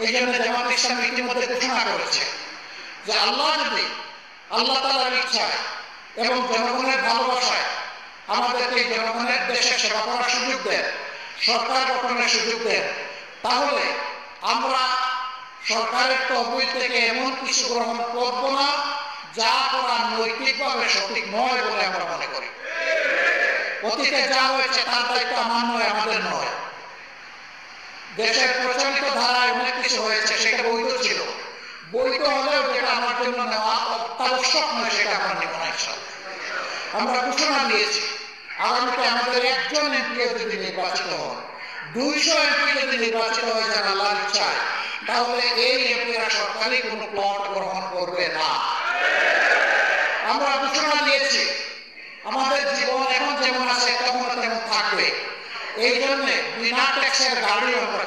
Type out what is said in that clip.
এই জন্য জামাত ইসলাম ইতিমধ্যে ঘোষণা করেছে যে আল্লাহ যদি আল্লাহ তাআলার ইচ্ছায় এবং জনগণের ভালোবাসায় আমাদেরকে জনগণের দেশের সেবা করার সুযোগ দেন, সরকার গঠনের সুযোগ দেন, তাহলে আমরা সরকারের তহবিল থেকে এমন কিছু গ্রহণ করব না যা করা নৈতিকভাবে সঠিক নয় বলে আমরা মনে করি। অতীতে যা হয়েছে তার দায়িত্ব আমার নয়, আমাদের নয়। দেশের প্রচলিত ধারায় অনেক কিছু হয়েছে, সেটা বৈধ ছিল। বৈধ হলেও যেটা আমার জন্য নেওয়া অত্যাবশ্যক নয় সেটা আমরা নেব না। আমরা ঘোষণা দিয়েছি আগামীতে আমাদের একজন এমপি যদি নির্বাচিত হন, 200 এমপি যদি নির্বাচিত হয়ে যান আল্লাহর ইচ্ছায়, তাহলে এই এমপিরা সরকারি কোনো প্লট গ্রহণ করবে না। আমরা ঘোষণা দিয়েছি আমাদের জীবন এখন যেমন আছে তেমন তেমন থাকবে। এই জন্য বিনা ট্যাক্সের গাড়ি আমরা